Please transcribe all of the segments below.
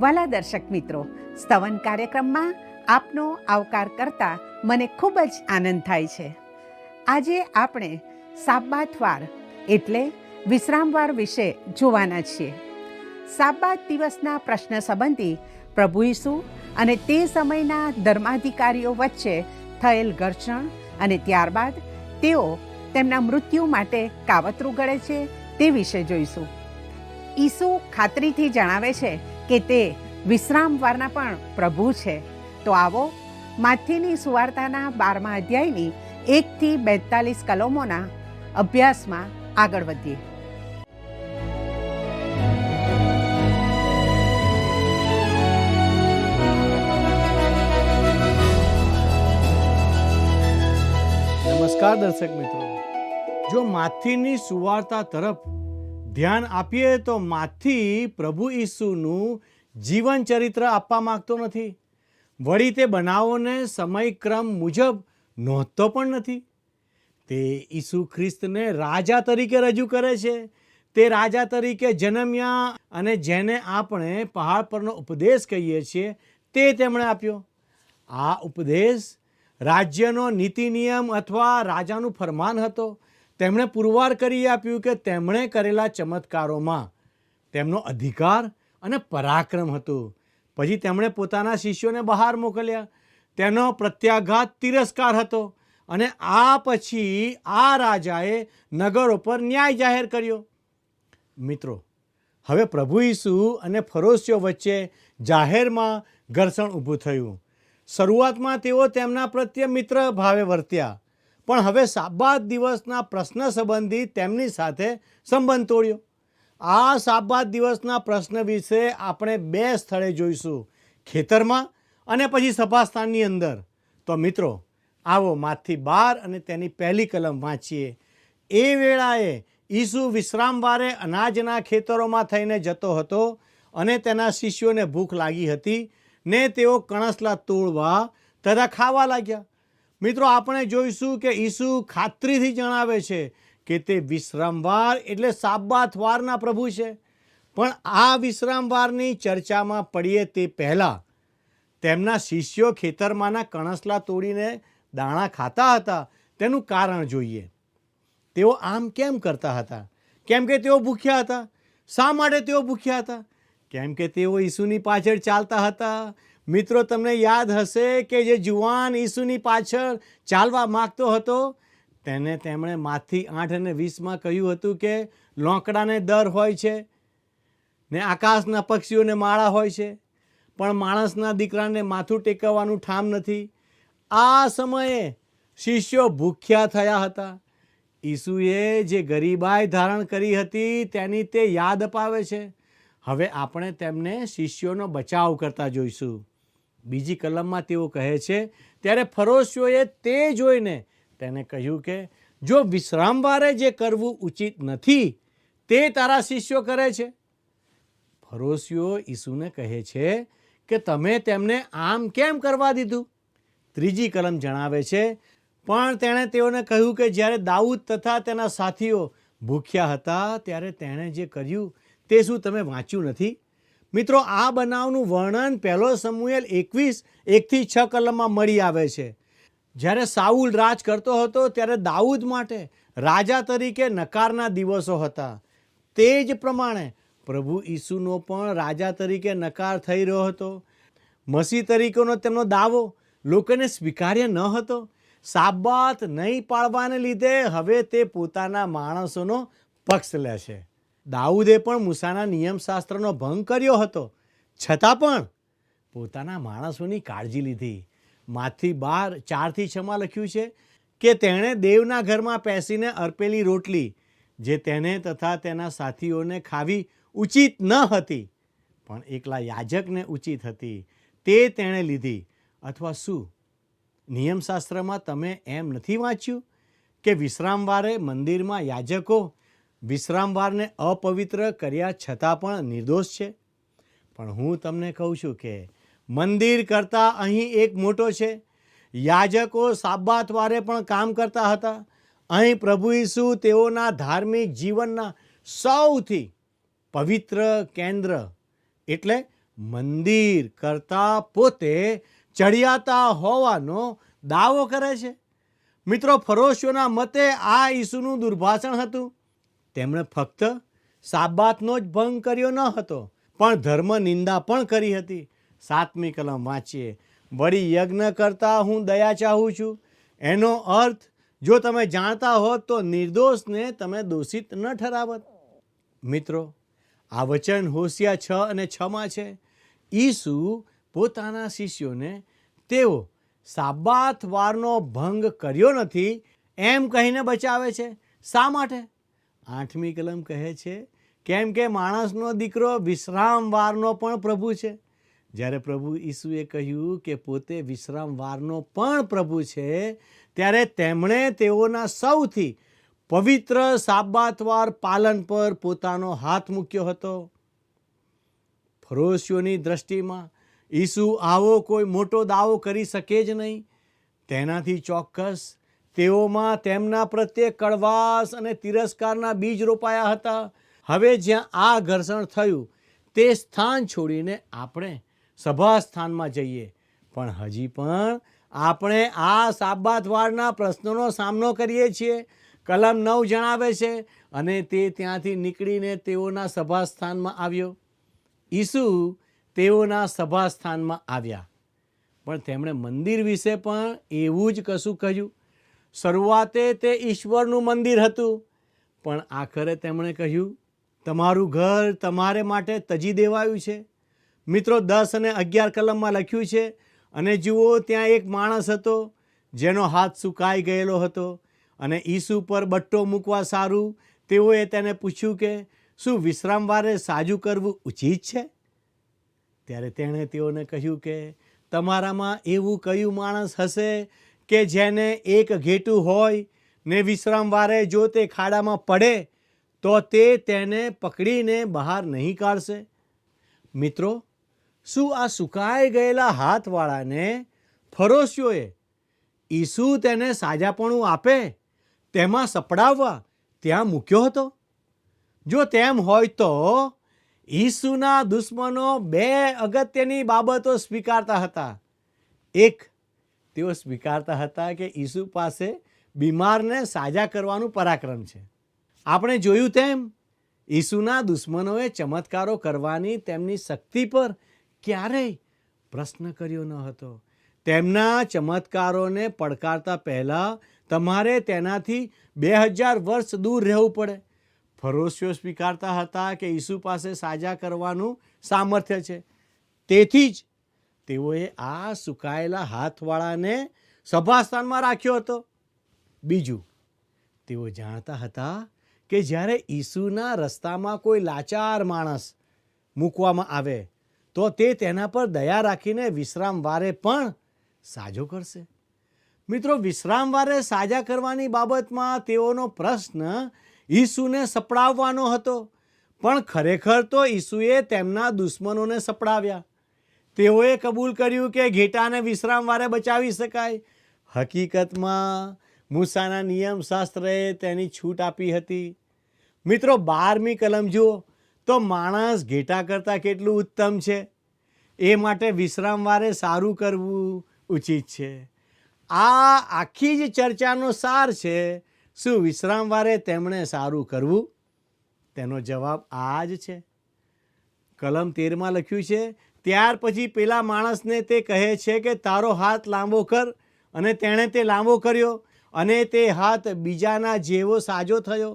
વાલા દર્શક મિત્રો, સ્તવન કાર્યક્રમમાં આપનો આવકાર કરતા મને ખૂબ જ આનંદ થાય છે. આજે આપણે સાબ્બાતવાર એટલે વિશ્રામવાર વિશે જોવાના છીએ. સાબ્બાત દિવસના પ્રશ્ન સંબંધી પ્રભુ ઈસુ અને તે સમયના ધર્માધિકારીઓ વચ્ચે થયેલ ઘર્ષણ અને ત્યારબાદ તેઓ તેમના મૃત્યુ માટે કાવતરું ઘડે છે તે વિશે જોઈશું. ઈસુ ખાતરીથી જણાવે છે કે તે વિશ્રામવારના પણ પ્રભુ છે. તો આવો માથીની સુવાર્તાના 12મા અધ્યાયની 1 થી 42 કલમોના અભ્યાસમાં આગળ વધીએ. નમસ્કાર દર્શક મિત્રો, જો માથીની સુવાર્તા તરફ ધ્યાન આપીએ તો માથી પ્રભુ ઈસુનું જીવન ચરિત્ર આપવા માંગતો નથી. વળી તે બનાવોને સમયક્રમ મુજબ નોંધતો પણ નથી. તે ઈસુ ખ્રિસ્તને રાજા તરીકે રજૂ કરે છે. તે રાજા તરીકે જન્મ્યા અને જેને આપણે પહાડ પરનો ઉપદેશ કહીએ છીએ તે તેમણે આપ્યો. આ ઉપદેશ રાજ્યનો નીતિ નિયમ અથવા રાજાનું ફરમાન હતો. તેમણે પુરવાર કરી આપ્યું કે તેમણે કરેલા ચમત્કારોમાં તેમનો અધિકાર અને પરાક્રમ હતું. પછી તેમણે પોતાના શિષ્યોને બહાર મોકલ્યા. તેનો પ્રત્યાઘાત તિરસ્કાર હતો અને આ પછી આ રાજાએ નગરો પર ન્યાય જાહેર કર્યો. મિત્રો, હવે પ્રભુ ઈસુ અને ફરોશીઓ વચ્ચે જાહેરમાં ઘર્ષણ ઊભું થયું. શરૂઆતમાં તેઓ તેમના પ્રત્યે મિત્ર ભાવે વર્ત્યા, પણ હવે સાબ્બાત દિવસના પ્રશ્ન સંબંધી તેમની સાથે સંબંધ તોડ્યો. આ સાબ્બાત દિવસના પ્રશ્ન વિશે આપણે 2 સ્થળે જોઈશું, ખેતરમાં અને પછી સભાસ્થાનની અંદર. તો મિત્રો, આવો માથી 12 અને તેની પહેલી કલમ વાંચીએ. એ વેળાએ ઈસુ વિશ્રામવારે અનાજના ખેતરોમાં થઈને જતો હતો અને તેના શિષ્યોને ભૂખ લાગી હતી ને તેઓ કણસલા તોડવા તથા ખાવા લાગ્યા. મિત્રો, આપણે જોઈશું કે ઈસુ ખાતરીથી જણાવે છે કે તે વિશ્રામવાર એટલે સાબ્બાતવારના પ્રભુ છે. પણ આ વિશ્રામવારની ચર્ચામાં પડીએ તે પહેલાં તેમના શિષ્યો ખેતરમાંના કણસલા તોડીને દાણા ખાતા હતા તેનું કારણ જોઈએ. તેઓ આમ કેમ કરતા હતા? કેમ કે તેઓ ભૂખ્યા હતા. શા માટે તેઓ ભૂખ્યા હતા? કેમ કે તેઓ ઈસુની પાછળ ચાલતા હતા. મિત્રો, તમને યાદ હશે કે જે જુવાન ઈસુની પાછળ ચાલવા માગતો હતો તેને તેમણે માથી 8 અને 20માં કહ્યું હતું કે લોકડાને દર હોય છે ને આકાશના પક્ષીઓને માળા હોય છે, પણ માણસના દીકરાને માથું ટેકવવાનું ઠામ નથી. આ સમયે શિષ્યો ભૂખ્યા થયા હતા. ઈસુએ જે ગરીબાઈ ધારણ કરી હતી તેની તે યાદ અપાવે છે. હવે આપણે તેમને શિષ્યોનો બચાવ કરતા જોઈશું. બીજી કલમમાં તેઓ કહે છે, ત્યારે ફરોશીઓએ તે જોઈને તેને કહ્યું કે જો વિશ્રામવારે જે કરવું ઉચિત નથી તે તારા શિષ્યો કરે છે. ફરોશીઓ ઈસુને કહે છે કે તમે તેમને આમ કેમ કરવા દીધું? ત્રીજી કલમ જણાવે છે, પણ તેણે તેઓને કહ્યું કે જ્યારે દાઉદ તથા તેના સાથીઓ ભૂખ્યા હતા ત્યારે તેણે જે કર્યું તે શું તમે વાંચ્યું નથી? મિત્રો, આ બનાવનું વર્ણન 1 શમુએલ 21 1-6 કલમમાં મળી આવે છે. જ્યારે સાઉલ રાજ કરતો હતો ત્યારે દાઉદ માટે રાજા તરીકે નકારના દિવસો હતા. તે જ પ્રમાણે પ્રભુ ઈસુનો પણ રાજા તરીકે નકાર થઈ રહ્યો હતો. મસીહ તરીકેનો તેમનો દાવો લોકોને સ્વીકાર્ય ન હતો. સાબ્બાત નહીં પાળવાને લીધે હવે તે પોતાના માણસોનો પક્ષ લે છે. દાઉદે પણ મૂસાના નિયમશાસ્ત્રનો ભંગ કર્યો હતો, છતાં પણ પોતાના માણસોની કાળજી લીધી. માથી 12 4-6માં લખ્યું છે કે તેણે દેવના ઘરમાં બેસીને અર્પેલી રોટલી જે તેને તથા તેના સાથીઓને ખાવી ઉચિત ન હતી પણ એકલા યાજકને ઉચિત હતી તે તેણે લીધી. અથવા શું નિયમશાસ્ત્રમાં તમે એમ નથી વાંચ્યું કે વિશ્રામવારે મંદિરમાં યાજકો વિશ્રામવારને અપવિત્ર કર્યા છતાં પણ નિર્દોષ છે? પણ હું તમને કહું છું કે મંદિર કરતાં અહીં એક મોટો છે. યાજકો સાબ્બાતવારે પણ કામ કરતા હતા. અહીં પ્રભુ ઈસુ તેઓના ધાર્મિક જીવનના સૌથી પવિત્ર કેન્દ્ર એટલે મંદિર કરતાં પોતે ચડિયાતા હોવાનો દાવો કરે છે. મિત્રો, ફરોશીઓના મતે આ ઈસુનું દુર્ભાષણ હતું. તેમણે ફક્ત સાબાતનો જ ભંગ કર્યો ન હતો, પણ ધર્મ નિંદા પણ કરી હતી. 7મી કલમ વાંચીએ. વળી યજ્ઞ કરતાં હું દયા ચાહું છું. એનો અર્થ જો તમે જાણતા હોત તો નિર્દોષને તમે દોષિત ન ઠરાવત. મિત્રો, આ વચન હોશિયા 6 અને 6માં છે. ઈસુ પોતાના શિષ્યોને તેઓ સાબાત વારનો ભંગ કર્યો નથી એમ કહીને બચાવે છે. શા માટે? 8મી કલમ કહે છે, કેમ કે માણસનો દીકરો વિશ્રામ વારનો પણ પ્રભુ છે. જ્યારે પ્રભુ ઈસુએ કહ્યું કે પોતે વિશ્રામ વારનો પણ પ્રભુ છે, ત્યારે તેમણે તેઓના સૌથી પવિત્ર સાબાતવાર પાલન પર પોતાનો હાથ મૂક્યો હતો. ફરોશીઓની દ્રષ્ટિમાં ઈસુ આવો કોઈ મોટો દાવો કરી શકે જ નહીં. તેનાથી ચોક્કસ તેઓમાં તેમના પ્રત્યે કડવાશ અને તિરસ્કારના બીજ રોપાયા હતા. હવે જ્યાં આ ઘર્ષણ થયું તે સ્થાન છોડીને આપણે સભા સ્થાનમાં જઈએ, પણ હજી પણ આપણે આ સાબાતવારના પ્રશ્નોનો સામનો કરીએ છીએ. કલમ 9 જણાવે છે, અને તે ત્યાંથી નીકળીને તેઓના સભા સ્થાનમાં આવ્યો. ઈસુ તેઓના સભા સ્થાનમાં આવ્યા, પણ તેમણે મંદિર વિશે પણ એવું જ કશું કહ્યું. શરૂઆતે તે ઈશ્વરનું મંદિર હતું, પણ આખરે તેમણે કહ્યું, તમારું ઘર તમારે માટે તજી દેવાયું છે. મિત્રો, 10 અને 11 કલમમાં લખ્યું છે, અને જુઓ, ત્યાં એક માણસ હતો જેનો હાથ સુકાઈ ગયેલો હતો, અને ઈસુ પર બટ્ટો મૂકવા સારું તેઓએ તેને પૂછ્યું કે શું વિશ્રામવારે સાજું કરવું ઉચિત છે? ત્યારે તેણે તેઓને કહ્યું કે તમારામાં એવું કયું માણસ હશે કે જેને એક ઘેટું હોય ને વિશ્રામવારે જો તે ખાડામાં પડે તો તે તેને પકડીને બહાર નહીં કાઢશે? મિત્રો, શું આ સુકાઈ ગયેલા હાથવાળાને ફરોશીઓએ ઈસુ તેને સાજાપણું આપે તેમાં સપડાવવા ત્યાં મૂક્યો હતો? જો તેમ હોય તો ઈસુના દુશ્મનો 2 અગત્યની બાબતો સ્વીકારતા હતા. એક, તેઓ સ્વીકારતા હતા કે ઈસુ પાસે બીમારને સાજા કરવાનું પરાક્રમ છે. આપણે જોયું તેમ ઈસુના દુશ્મનોએ ચમત્કારો કરવાની તેમની શક્તિ પર ક્યારેય પ્રશ્ન કર્યો ન હતો. તેમના ચમત્કારોને પડકારતા પહેલાં તમારે તેનાથી 2000 વર્ષ દૂર રહેવું પડે. ફરોશીઓ સ્વીકારતા હતા કે ઈસુ પાસે સાજા કરવાનું સામર્થ્ય છે. તેથી જ તેઓએ આ સુકાયેલા હાથવાળાને સભાસ્થાનમાં રાખ્યો હતો. બીજું, તેઓ જાણતા હતા કે જ્યારે ઈસુના રસ્તામાં કોઈ લાચાર માણસ મૂકવામાં આવે તો તે તેના પર દયા રાખીને વિશ્રામવારે પણ સાજો કરશે. મિત્રો, વિશ્રામવારે સાજા કરવાની બાબતમાં તેઓનો પ્રશ્ન ઈસુને સપડાવવાનો હતો, પણ ખરેખર તો ઈસુએ તેમના દુશ્મનોને સપડાવ્યા. તેઓએ કબૂલ કર્યું કે ઘેટાને વિશ્રામવારે બચાવી શકાય. હકીકતમાં મૂસાના નિયમશાસ્ત્રએ તેની છૂટ આપી હતી. મિત્રો, 12મી કલમ જુઓ તો માણસ ઘેટા કરતાં કેટલું ઉત્તમ છે. એ માટે વિશ્રામવારે સારું કરવું ઉચિત છે. આ આખી જ ચર્ચાનો સાર છે. શું વિશ્રામવારે તેમણે સારું કરવું? તેનો જવાબ આ જ છે. કલમ 13માં લખ્યું છે, ત્યાર પછી પેલા માણસને તે કહે છે કે તારો હાથ લાંબો કર, અને તેણે તે લાંબો કર્યો, અને તે હાથ બીજાના જેવો સાજો થયો.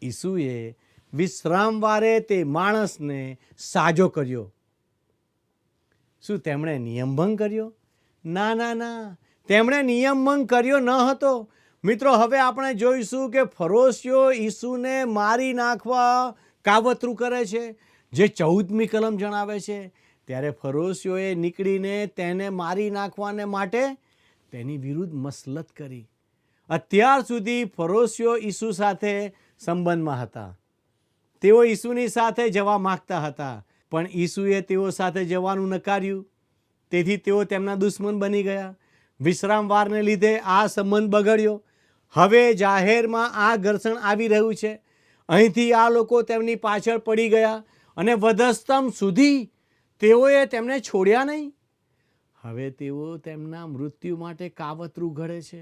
ઈસુએ વિશ્રામવારે તે માણસને સાજો કર્યો. શું તેમણે નિયમભંગ કર્યો? ના ના ના, તેમણે નિયમભંગ કર્યો ન હતો. મિત્રો, હવે આપણે જોઈશું કે ફરોશીઓ ઈસુને મારી નાખવા કાવતરું કરે છે, જે 14મી કલમ જણાવે છે. ત્યારે ફરોશીઓએ નીકળીને તેને મારી નાખવાને માટે તેની વિરુદ્ધ મસલત કરી. અત્યાર સુધી ફરોશીઓ ઈસુ સાથે સંબંધમાં હતા. તેઓ ઈસુની સાથે જવા માગતા હતા, પણ ઈસુએ તેઓ સાથે જવાનું નકાર્યું. તેથી તેઓ તેમના દુશ્મન બની ગયા. વિશ્રામવારને લીધે આ સંબંધ બગડ્યો. હવે જાહેરમાં આ ઘર્ષણ આવી રહ્યું છે. અહીંથી આ લોકો તેમની પાછળ પડી ગયા અને વધસ્તંભ સુધી તેઓએ તેમને છોડ્યા નહીં. હવે તેઓ તેમના મૃત્યુ માટે કાવતરું ઘડે છે.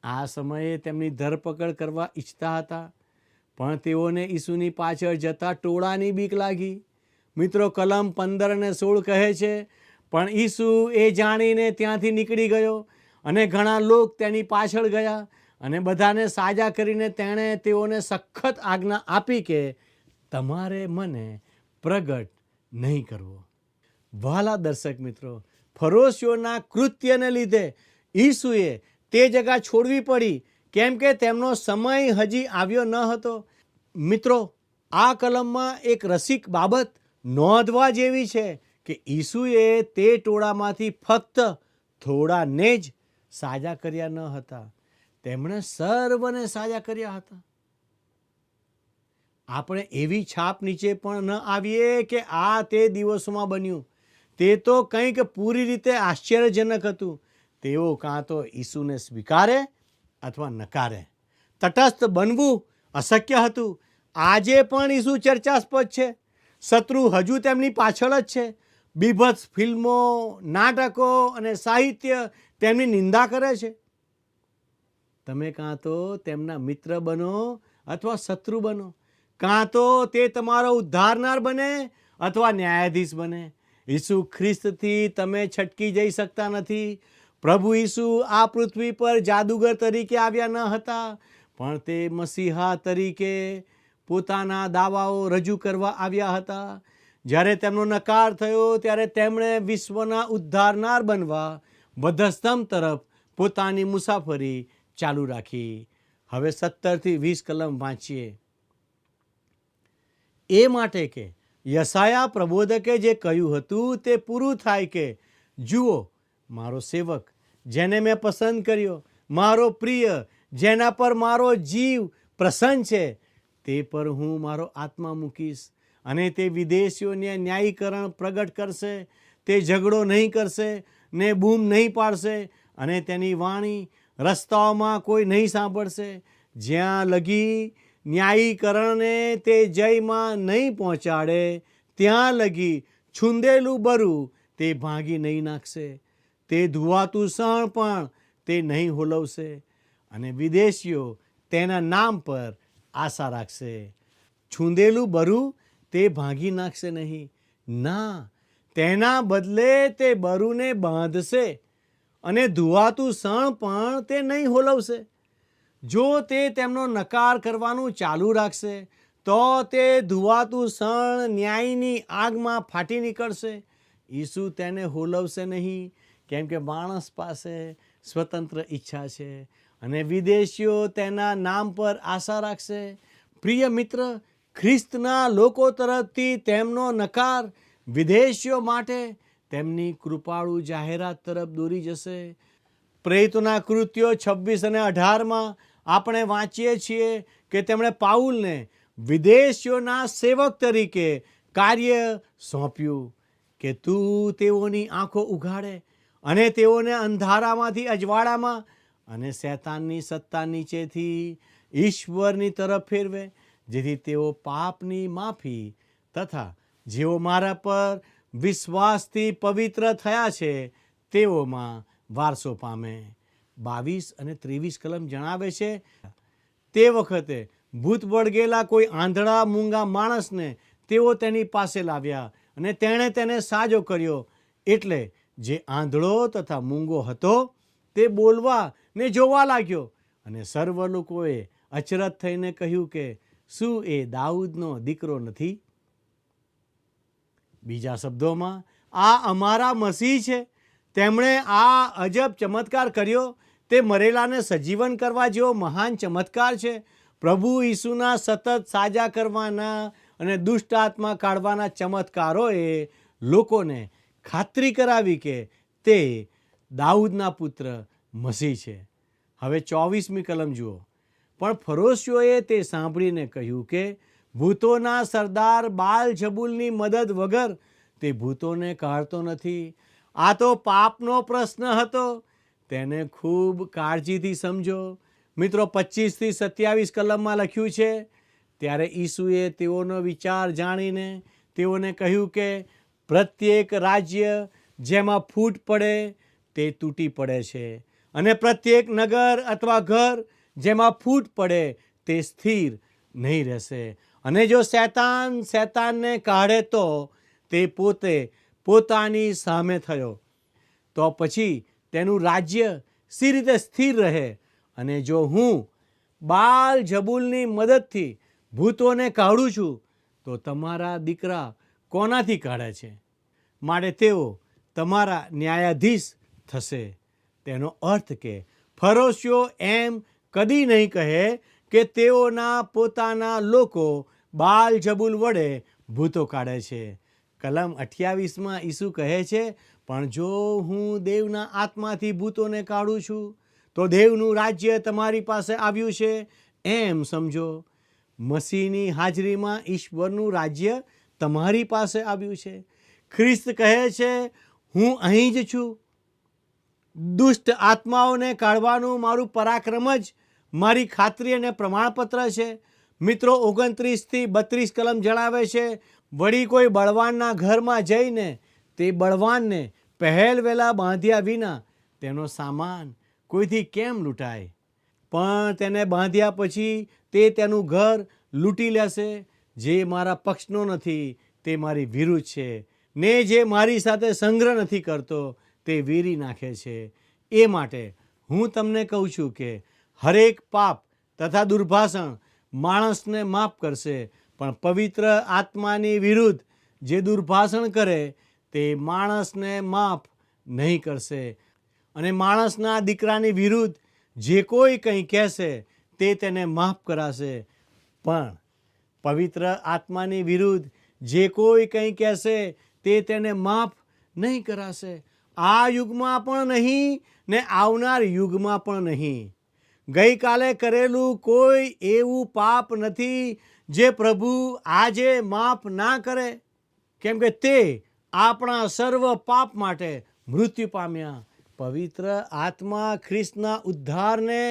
આ સમયે તેમની ધરપકડ કરવા ઈચ્છતા હતા, પણ તેઓને ઈસુની પાછળ જતા ટોળાની બીક લાગી. મિત્રો, કલમ 15 અને 16 કહે છે, પણ ઈસુ એ જાણીને ત્યાંથી નીકળી ગયો અને ઘણા લોક તેની પાછળ ગયા અને બધાને સાજા કરીને તેણે તેઓને સખત આજ્ઞા આપી કે તમારે મને પ્રગટ નહીં કરવો. વહાલા દર્શક મિત્રો, ફરોશીઓના કૃત્યને લીધે ઈસુએ તે જગ્યા છોડવી પડી, કેમ કે તેમનો સમય હજી આવ્યો ન હતો. મિત્રો, આ કલમમાં એક રસિક બાબત નોંધવા જેવી છે કે ઈસુએ તે ટોળામાંથી ફક્ત થોડાને જ સાજા કર્યા ન હતા, તેમણે સર્વને સાજા કર્યા હતા. આપણે એવી છાપ નીચે પણ ન આવીએ કે આ તે દિવસોમાં બન્યું. તે તો કંઈક પૂરી રીતે આશ્ચર્યજનક હતું. તેઓ કાં તો ઈસુને સ્વીકારે અથવા નકારે. તટસ્થ બનવું અશક્ય હતું. આજે પણ ઈસુ ચર્ચાસ્પદ છે. શત્રુ હજુ તેમની પાછળ જ છે. બીભત્સ ફિલ્મો, નાટકો અને સાહિત્ય તેમની નિંદા કરે છે. તમે કાં તો તેમના મિત્ર બનો અથવા શત્રુ બનો. કાં તો તે તમારો ઉદ્ધારનાર બને અથવા ન્યાયાધીશ બને. ઈસુ ખ્રિસ્તથી તમે છટકી જઈ શકતા નથી. પ્રભુ ઈસુ આ પૃથ્વી પર જાદુગર તરીકે આવ્યા ન હતા, પણ તે મસીહા તરીકે પોતાના દાવાઓ રજૂ કરવા આવ્યા હતા. જ્યારે તેમનો નકાર થયો ત્યારે તેમણે વિશ્વના ઉદ્ધારનાર બનવા વધસ્તંભ તરફ પોતાની મુસાફરી ચાલુ રાખી. હવે 17 થી 20 કલમ વાંચીએ. એ માટે કે યશાયા પ્રબોધકે જે કહ્યું હતું તે પૂરું થાય કે જુઓ, મારો સેવક જેને મેં પસંદ કર્યો, મારો પ્રિય જેના પર મારો જીવ પ્રસન્ન છે, તે પર હું મારો આત્મા મૂકીશ અને તે વિદેશીઓને ન્યાયીકરણ પ્રગટ કરશે. તે ઝઘડો નહીં કરશે ને બૂમ નહીં પાડશે અને તેની વાણી રસ્તાઓમાં કોઈ નહીં સાંભળશે. જ્યાં લગી ન્યાયીકરણને તે જયમાં નહીં પહોંચાડે, ત્યાં લગી છૂંદેલું બરું તે ભાંગી નહીં નાખશે. તે ધુવાતું શણ પણ તે નહીં હોલવશે અને વિદેશીઓ તેના નામ પર આશા રાખશે. છૂંદેલું બરું તે ભાંગી નાખશે નહીં, ના, તેના બદલે તે બરુને બાંધશે અને ધુવાતું શણ પણ તે નહીં હોલવશે. જો તે તેમનો નકાર કરવાનું ચાલુ રાખશે તો તે ધુવાતું શણ ન્યાયની આગમાં ફાટી નીકળશે. ઈસુ તેને હોલવશે નહીં, કેમ કે માણસ પાસે સ્વતંત્ર ઈચ્છા છે અને વિદેશીઓ તેના નામ પર આશા રાખશે. પ્રિય મિત્ર, ખ્રિસ્તના લોકો તરફથી તેમનો નકાર વિદેશીઓ માટે તેમની કૃપાળુ જાહેરાત તરફ દોરી જશે. પ્રેરિતોના કૃત્યો 26 અને 18માં આપણે વાંચીએ છીએ કે તેમણે પાઉલને વિદેશીઓના સેવક તરીકે કાર્ય સોંપ્યું કે તું તેઓની આંખો ઉઘાડે અને તેઓને અંધારામાંથી અજવાળામાં અને શૈતાનની સત્તા નીચેથી ઈશ્વરની તરફ ફેરવે, જેથી તેઓ પાપની માફી તથા જેઓ મારા પર વિશ્વાસથી પવિત્ર થયા છે તેઓમાં વારસો પામે. 22 અને 23 કલમ જણાવે છે, તે વખતે ભૂત વળગેલા કોઈ આંધળા મૂંગા માણસને તેઓ તેની પાસે લાવ્યા અને તેણે તેને સાજો કર્યો. એટલે જે આંધળો તથા મૂંગો હતો તે બોલવા ને જોવા લાગ્યો અને સર્વ લોકોએ અચરજ થઈને કહ્યું કે શું એ દાઉદનો દીકરો નથી? બીજા શબ્દોમાં, આ અમારા મસીહ છે. તેમણે આ અજબ ચમત્કાર કર્યો. તે મરેલાને સજીવન કરવા જેવો મહાન ચમત્કાર છે. પ્રભુ ઈસુના સતત સાજા કરવાના અને દુષ્ટ આત્મા કાઢવાના ચમત્કારોએ લોકોને ખાતરી કરાવી કે તે દાઉદના પુત્ર મસીહ છે. હવે 24મી કલમ જુઓ. પણ ફરોશીઓએ તે સાંભળીને કહ્યું કે ભૂતોના સરદાર બાલ-ઝબૂલની મદદ વગર તે ભૂતોને કાઢતો નથી. આ તો પાપનો પ્રશ્ન હતો. તેને ખૂબ કાળજીથી સમજો. મિત્રો, 25 થી 27 કલમમાં લખ્યું છે, ત્યારે ઈસુએ તેઓનો વિચાર જાણીને તેઓને કહ્યું કે પ્રત્યેક રાજ્ય જેમાં ફૂટ પડે તે તૂટી પડે છે, અને પ્રત્યેક નગર અથવા ઘર જેમાં ફૂટ પડે તે સ્થિર નહીં રહેશે. અને જો શૈતાનને કાઢે તો તે પોતે પોતાની સામે થયો, તો પછી તેનું રાજ્ય સી રીતે સ્થિર રહે? અને જો હું બાલ જબૂલની મદદથી ભૂતોને કાઢું છું, તો તમારા દીકરા કોનાથી કાઢે છે? માટે તેઓ તમારા ન્યાયાધીશ થશે. તેનો અર્થ કે ફરોશીઓ એમ કદી નહીં કહે કે તેઓના પોતાના લોકો બાલ જબૂલ વડે ભૂતો કાઢે છે. કલમ 28માં ઈસુ કહે છે, પણ જો હું દેવના આત્માથી ભૂતોને કાઢું છું, તો દેવનું રાજ્ય તમારી પાસે આવ્યું છે એમ સમજો. મસીહની હાજરીમાં ઈશ્વરનું રાજ્ય તમારી પાસે આવ્યું છે. ખ્રિસ્ત કહે છે, હું અહીં જ છું. દુષ્ટ આત્માઓને કાઢવાનું મારું પરાક્રમ જ મારી ખાતરી અને પ્રમાણપત્ર છે. મિત્રો, 29 થી 32 કલમ જણાવે છે, વળી કોઈ બળવાનના ઘરમાં જઈને તે બળવાનને પહેલ વહેલા બાંધ્યા વિના તેનો સામાન કોઈથી કેમ લૂંટાય? પણ તેને બાંધ્યા પછી તે તેનું ઘર લૂંટી લેશે. જે મારા પક્ષનો નથી તે મારી વિરુદ્ધ છે, ને જે મારી સાથે સંગ્રહ નથી કરતો તે વીરી નાખે છે. એ માટે હું તમને કહું છું કે હરેક પાપ તથા દુર્ભાષણ માણસને માફ કરશે, પણ પવિત્ર આત્માની વિરુદ્ધ જે દુર્ભાષણ કરે તે માણસને માફ નહીં કરશે. અને માણસના દીકરાની વિરુદ્ધ જે કોઈ કંઈ કહેશે તે તેને માફ કરાશે, પણ પવિત્ર આત્માની વિરુદ્ધ જે કોઈ કંઈ કહેશે તે તેને માફ નહીં કરાશે. આ યુગમાં પણ નહીં ને આવનાર યુગમાં પણ નહીં. ગઈકાલે કરેલું કોઈ એવું પાપ નથી જે પ્રભુ આજે માફ ના કરે, કેમ કે તે આપણા સર્વ પાપ માટે મૃત્યુ પામ્યા. પવિત્ર આત્મા ખ્રિસ્તના ઉદ્ધારને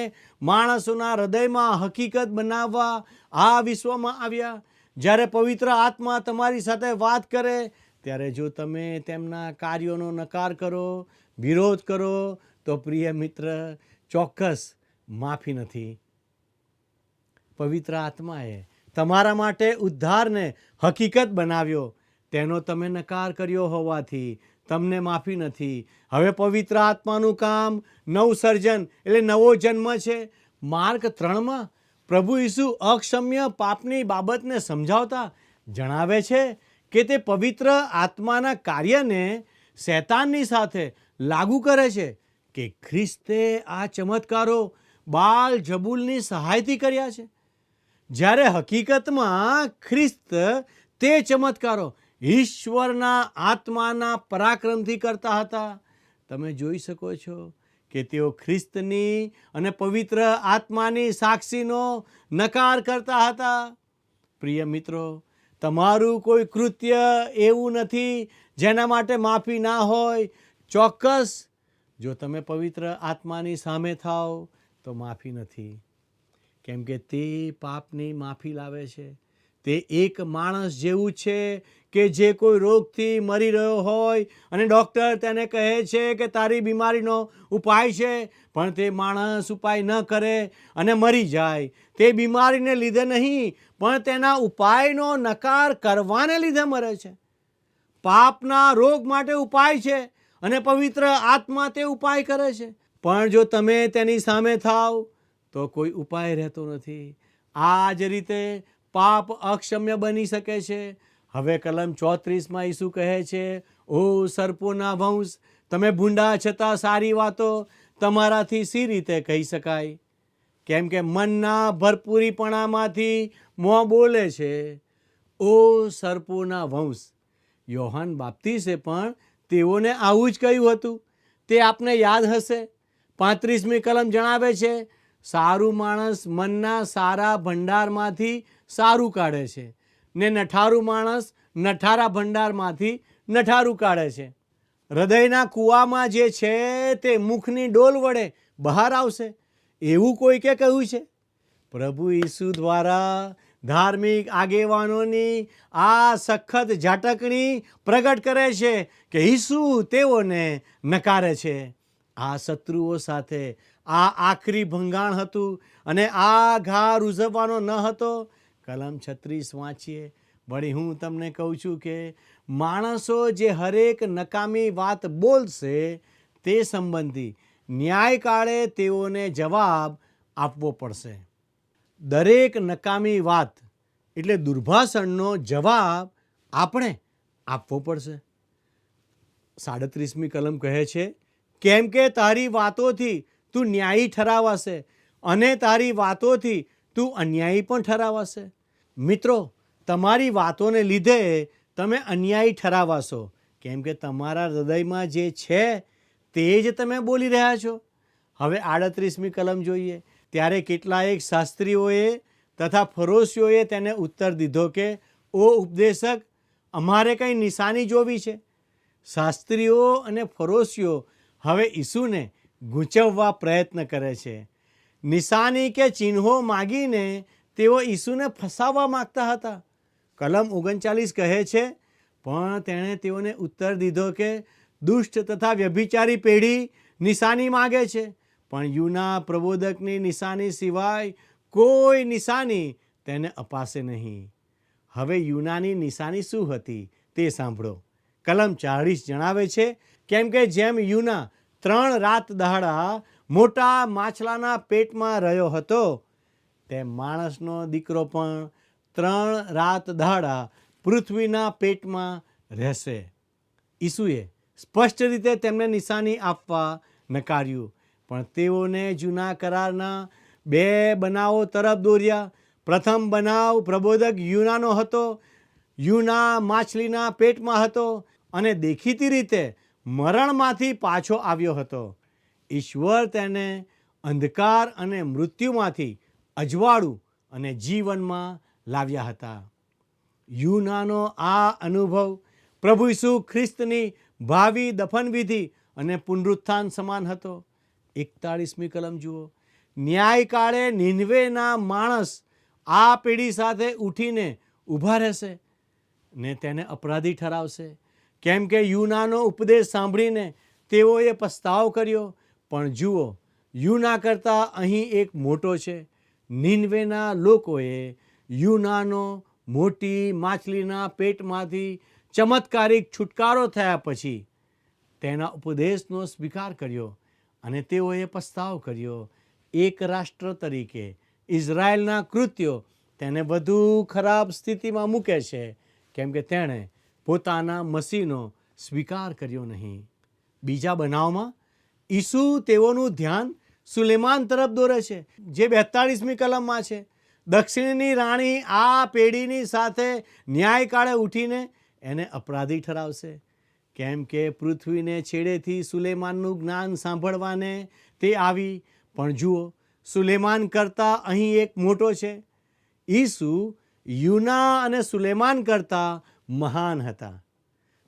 માણસોના હૃદયમાં હકીકત બનાવવા આ વિશ્વમાં આવ્યા. જ્યારે પવિત્ર આત્મા તમારી સાથે વાત કરે, ત્યારે જો તમે તેમના કાર્યોનો નકાર કરો, વિરોધ કરો, તો પ્રિય મિત્ર, ચોક્કસ માફી નથી. પવિત્ર આત્માએ તમારા માટે ઉદ્ધારને હકીકત બનાવ્યો, તેનો તમે નકાર કર્યો હોવાથી તમને માફી નથી. હવે પવિત્ર આત્માનું કામ નવસર્જન એટલે નવો જન્મ છે. માર્ક 3માં પ્રભુ ઈસુ અક્ષમ્ય પાપની બાબતને સમજાવતા જણાવે છે કે તે પવિત્ર આત્માના કાર્યને શૈતાનની સાથે લાગુ કરે છે કે ખ્રિસ્તે આ ચમત્કારો બાલ જબૂલની સહાયથી કર્યા છે, જ્યારે હકીકતમાં ખ્રિસ્ત તે ચમત્કારો ઈશ્વરના આત્માના પરાક્રમથી કરતા હતા. તમે જોઈ શકો છો કે તેઓ ખ્રિસ્તની અને પવિત્ર આત્માની સાક્ષીનો નકાર કરતા હતા. પ્રિય મિત્રો, તમારું કોઈ કૃત્ય એવું નથી જેના માટે માફી ના હોય. ચોક્કસ જો તમે પવિત્ર આત્માની સામે થાઓ તો માફી નથી, કેમ કે તે પાપની માફી લાવે છે. તે એક માણસ જેવું છે કે જે કોઈ રોગથી મરી રહ્યો હોય અને ડૉક્ટર તેને કહે છે કે તારી બીમારીનો ઉપાય છે, પણ તે માણસ ઉપાય ન કરે અને મરી જાય. તે બીમારીને લીધે નહીં, પણ તેના ઉપાયનો નકાર કરવાને લીધે મરે છે. પાપના રોગ માટે ઉપાય છે અને પવિત્ર આત્મા તે ઉપાય કરે છે. પણ જો તમે તેની સામે થાવ તો કોઈ ઉપાય રહેતો નથી. આ જ રીતે પાપ અક્ષમ્ય બની શકે છે. હવે કલમ 34માં ઈસુ કહે છે, ઓ સર્પોના વંશ, તમે ભૂંડા છતાં સારી વાતો તમારાથી સી રીતે કહી શકાય? કેમ કે મનના ભરપૂરીપણામાંથી મોં બોલે છે. ઓ સર્પોના વંશ. યોહાન બાપ્તિસે પણ તેઓને આવું જ કહ્યું હતું. તે આપને યાદ હશે. 35મી કલમ જણાવે છે, સારું માણસ મનના સારા ભંડારમાંથી સારું કાઢે છે, ને નઠારું માણસ નઠારા ભંડારમાંથી નઠારું કાઢે છે. હૃદયના કૂવામાં જે છે તે મુખની ડોલ વડે બહાર આવશે, એવું કોઈકે કહ્યું છે? પ્રભુ ઈસુ દ્વારા ધાર્મિક આગેવાનોની આ સખત ઝાટકણી પ્રગટ કરે છે કે ઈસુ તેઓને નકારે છે. આ શત્રુઓ સાથે આ આખરી ભંગાણ હતું અને આ ઘા રૂઝવવાનો ન હતો. કલમ 36 વાંચીએ. વળી હું તમને કહું છું કે માણસો જે હરેક નકામી વાત બોલશે તે સંબંધી ન્યાયકાળે તેઓને જવાબ આપવો પડશે. દરેક નકામી વાત એટલે દુર્ભાષણનો જવાબ આપણે આપવો પડશે. 37મી કલમ કહે છે, કેમ કે તારી વાતોથી તું ન્યાયી ઠરાવાશે અને તારી વાતોથી તું અન્યાયી પણ ઠરાવાશે. મિત્રો, તમારી વાતોને લીધે તમે અન્યાયી ઠરાવાશો, કેમ કે તમારા હૃદયમાં જે છે તે જ તમે બોલી રહ્યા છો. હવે 38મી કલમ જોઈએ. ત્યારે કેટલાક શાસ્ત્રીઓએ તથા ફરોશીઓએ તેને ઉત્તર દીધો કે ઓ ઉપદેશક, અમારે કંઈ નિશાની જોવી છે. શાસ્ત્રીઓ અને ફરોશીઓ હવે ઈસુને ગૂંચવવા પ્રયત્ન કરે છે. નિશાની કે ચિહ્નો માગીને તેઓ ઈસુને ફસાવવા માગતા હતા. કલમ 39 કહે છે, પણ તેણે તેઓને ઉત્તર દીધો કે દુષ્ટ તથા વ્યભિચારી પેઢી નિશાની માગે છે, પણ યુના પ્રબોધકની નિશાની સિવાય કોઈ નિશાની તેને અપાશે નહીં. હવે યુનાની નિશાની શું હતી તે સાંભળો. કલમ 40 જણાવે છે, કેમ કે જેમ યુના 3 રાત દહાડા મોટા માછલાના પેટમાં રહ્યો હતો, તેમ માણસનો દીકરો પણ 3 રાત દહાડા પૃથ્વીના પેટમાં રહેશે. ઈસુએ સ્પષ્ટ રીતે તેમને નિશાની આપવા નકાર્યું, પણ તેઓને જૂના કરારના 2 બનાવો તરફ દોર્યા. પ્રથમ બનાવ પ્રબોધક યુનાનો હતો. યુના માછલીના પેટમાં હતો અને દેખીતી રીતે મરણમાંથી પાછો આવ્યો હતો. ઈશ્વર તેને અંધકાર અને મૃત્યુમાંથી અજવાળું અને જીવનમાં લાવ્યા હતા. યુનાનો આ અનુભવ પ્રભુ ઈસુ ખ્રિસ્તની ભાવિ દફનવિધિ અને પુનરુત્થાન સમાન હતો. 41મી કલમ જુઓ. ન્યાયકાળે નિનવેના માણસ આ પેઢી સાથે ઉઠીને ઊભા રહેશે ને તેને અપરાધી ઠરાવશે, કેમ કે યુનાનો ઉપદેશ સાંભળીને તેઓએ પસ્તાવો કર્યો. પણ જુઓ, યુના કરતાં અહીં એક મોટો છે. નિનવેના લોકોએ યુનાનો મોટી માછલીના પેટમાંથી ચમત્કારિક છુટકારો થયા પછી તેના ઉપદેશનો સ્વીકાર કર્યો અને તેઓએ પસ્તાવો કર્યો. એક રાષ્ટ્ર તરીકે ઇઝરાયલના કૃત્યો તેને વધુ ખરાબ સ્થિતિમાં મૂકે છે, કેમ કે તેણે પોતાના મસીહનો સ્વીકાર કર્યો નહીં. બીજા બનાવમાં ઈસુ તેઓનું ધ્યાન સુલેમાન તરફ દોરે છે, જે 42મી કલમમાં છે. દક્ષિણની રાણી આ પેઢીની સાથે ન્યાયકાળે ઉઠીને એને અપરાધી ઠરાવશે, કેમ કે પૃથ્વીને છેડેથી સુલેમાનનું જ્ઞાન સાંભળવાને તે આવી. પણ જુઓ, સુલેમાન કરતાં અહીં એક મોટો છે. ઈસુ યુના અને સુલેમાન કરતાં મહાન હતા.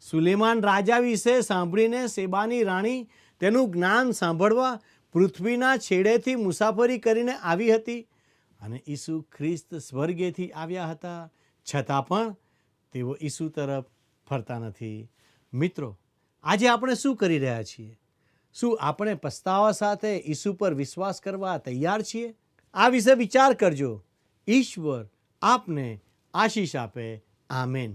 સુલેમાન રાજા વિશે સાંભળીને શેબાની રાણી તેનું જ્ઞાન સાંભળવા પૃથ્વીના છેડેથી મુસાફરી કરીને આવી હતી અને ઈસુ ખ્રિસ્ત સ્વર્ગેથી આવ્યા હતા, છતાં પણ તેઓ ઈસુ તરફ ફરતા નથી. મિત્રો, આજે આપણે શું કરી રહ્યા છીએ? શું આપણે પસ્તાવા સાથે ઈસુ પર વિશ્વાસ કરવા તૈયાર છીએ? આ વિશે વિચાર કરજો. ઈશ્વર આપને આશીષ આપે. આમેન.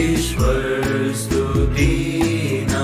ईश्वर स्तुति न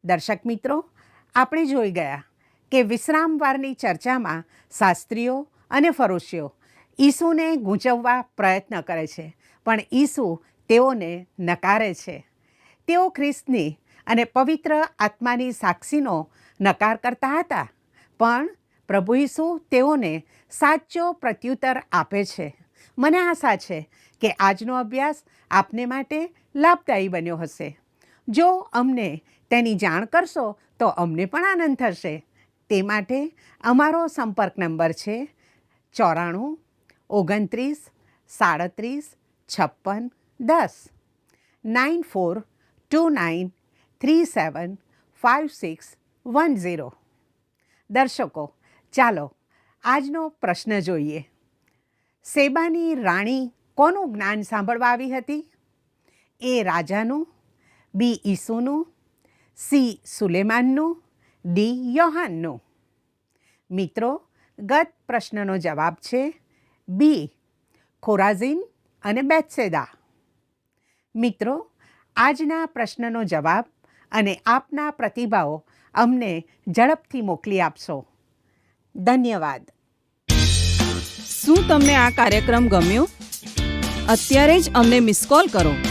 દર્શક મિત્રો, આપણે જોઈ ગયા કે વિશ્રામવારની ચર્ચામાં શાસ્ત્રીઓ અને ફરોશીઓ ઈસુને ગૂંચવવા પ્રયત્ન કરે છે, પણ ઈસુ તેઓને નકારે છે. તેઓ ખ્રિસ્તની અને પવિત્ર આત્માની સાક્ષીનો નકાર કરતા હતા, પણ પ્રભુ ઈસુ તેઓને સાચો પ્રત્યુત્તર આપે છે. મને આશા છે કે આજનો અભ્યાસ આપને માટે લાભદાયી બન્યો હશે. જો અમને તેની જાણ કરશો તો અમને પણ આનંદ થશે. તે માટે અમારો સંપર્ક નંબર છે 94 29 37 56 10 9429375610. દર્શકો, ચાલો આજનો પ્રશ્ન જોઈએ. શેબાની રાણી કોનું જ્ઞાન સાંભળવા આવી હતી? એ રાજાનું, બી ઈસુનું, સી સુલેમાનનું, ડી યોહાનનું. મિત્રો, ગત પ્રશ્નનો જવાબ છે બી ખોરાઝીન અને બેથસેદા. મિત્રો, આજના પ્રશ્નનો જવાબ અને આપના પ્રતિભાવો અમને ઝડપથી મોકલી આપશો. ધન્યવાદ. શું તમને આ કાર્યક્રમ ગમ્યો? અત્યારે જ અમને મિસ કોલ કરો.